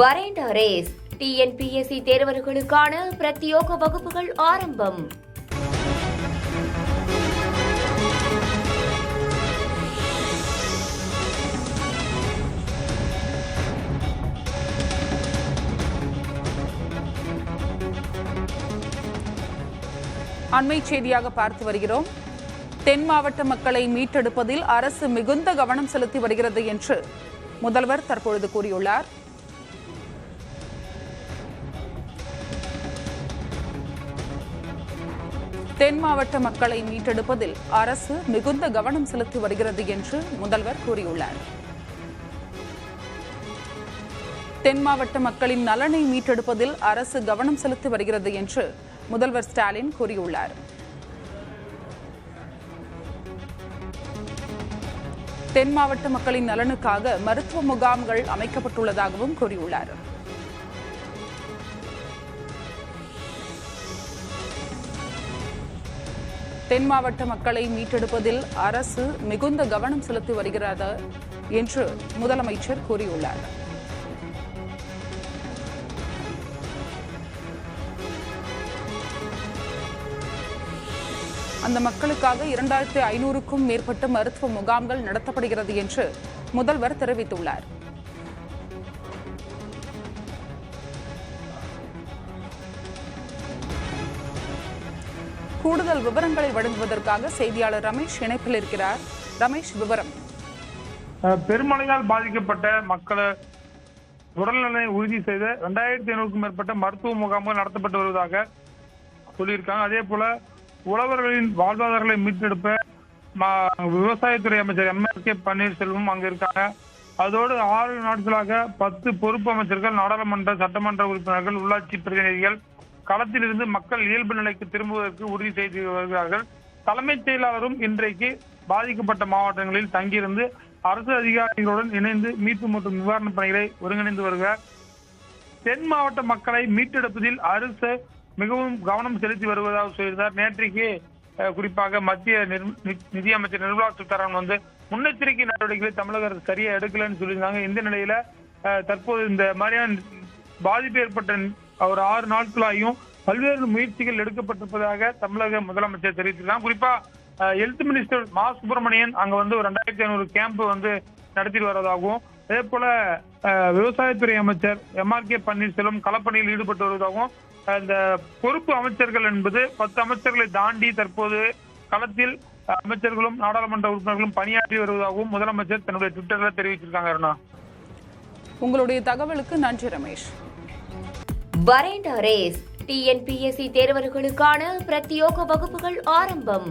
வரேண்ட race TNPSC தேர்வர்களுக்கான பிரத்யோக வகுப்புகள் ஆரம்பம். அண்மை செய்தியாக பார்த்து வருகிறோம். தென் மாவட்ட மக்களை மீட்டெடுப்பதில் அரசு மிகுந்த கவனம் செலுத்தி வருகிறது என்று முதல்வர் தற்பொழுது கூறியுள்ளார். தென் மாவட்ட மக்களை மீட்டெடுப்பதில் அரசு மிகுந்த கவனம் செலுத்தி வருகிறது என்று முதல்வர் கூறியுள்ளார். தென் மாவட்ட மக்களின் நலனை மீட்டெடுப்பதில் அரசு கவனம் செலுத்தி வருகிறது என்று முதல்வர் ஸ்டாலின் கூறியுள்ளார். தென் மாவட்ட மக்களின் நலனுக்காக மருத்துவ முகாம்கள் அமைக்கப்பட்டுள்ளதாகவும் கூறியுள்ளார். தென் மாவட்ட மக்களை மீட்டெடுப்பதில் அரசு மிகுந்த கவனம் செலுத்தி வருகிறது என்று முதலமைச்சர் கூறியுள்ளார். அந்த மக்களுக்காக 2500க்கும் மேற்பட்ட மருத்துவ முகாம்கள் நடத்தப்படுகிறது என்று முதல்வர் தெரிவித்துள்ளார். கூடுதல் விவரங்களை வழங்குவதற்காக செய்தியாளர் ரமேஷ் இணைப்பில் இருக்கிறார். ரமேஷ், விவரம். பெருமழையால் பாதிக்கப்பட்ட மக்களை உடல்நலனை உறுதி செய்த 2500க்கும் மேற்பட்ட மருத்துவ முகாம்கள் நடத்தப்பட்டு வருவதாக சொல்லியிருக்காங்க. அதே போல உழவர்களின் வாழ்வாதாரங்களை மீட்டெடுப்ப விவசாயத்துறை அமைச்சர் எம்.ஆர்.கே. பன்னீர்செல்வம் அங்க இருக்காங்க. அதோடு 6 நாட்களாக 10 பொறுப்பு அமைச்சர்கள், நாடாளுமன்ற சட்டமன்ற உறுப்பினர்கள், உள்ளாட்சி பிரதிநிதிகள் களத்திலிருந்து மக்கள் இயல்பு நிலைக்கு திரும்புவதற்கு உறுதி செய்து வருகிறார்கள். தலைமைச் செயலாளரும் இன்றைக்கு பாதிக்கப்பட்ட மாவட்டங்களில் தங்கியிருந்து அரசு அதிகாரிகளுடன் இணைந்து மீட்பு மற்றும் நிவாரணப் பணிகளை ஒருங்கிணைந்து வருகிறார். தென் மாவட்ட மக்களை மீட்டெடுப்பதில் அரசு மிகவும் கவனம் செலுத்தி வருவதாக சொல்லியிருந்தார். நேற்றைக்கு குறிப்பாக மத்திய நிதியமைச்சர் நிர்மலா சீதாராமன் முன்னெச்சரிக்கை நடவடிக்கைகளை தமிழக அரசு சரியா எடுக்கலன்னு சொல்லியிருந்தாங்க. இந்த நிலையில தற்போது இந்த மாதிரியான பாதிப்பு ஏற்பட்ட ஒரு 6 நாட்களாயும் பல்வேறு முயற்சிகள் எடுக்கப்பட்டிருப்பதாக தமிழக முதலமைச்சர் தெரிவித்திருக்காங்க. குறிப்பா ஹெல்த் மினிஸ்டர் மா சுப்பிரமணியன் அங்க ஒரு 2500 கேம்ப் நடத்திட்டு வருவதாகவும், அதே போல விவசாயத்துறை அமைச்சர் எம்.ஆர்.கே. பன்னீர்செல்வம் களப்பணியில் ஈடுபட்டு வருவதாகவும், இந்த பொறுப்பு அமைச்சர்கள் என்பது 10 அமைச்சர்களை தாண்டி தற்போது களத்தில் அமைச்சர்களும் நாடாளுமன்ற உறுப்பினர்களும் பணியாற்றி வருவதாகவும் முதலமைச்சர் தன்னுடைய ட்விட்டர்ல தெரிவிச்சிருக்காங்க. அருணா, உங்களுடைய தகவலுக்கு நன்றி ரமேஷ். வரேண்ட ரேஸ் டிஎன்பிஎஸ்சி தேர்வர்களுக்கான பிரத்யோக வகுப்புகள் ஆரம்பம்.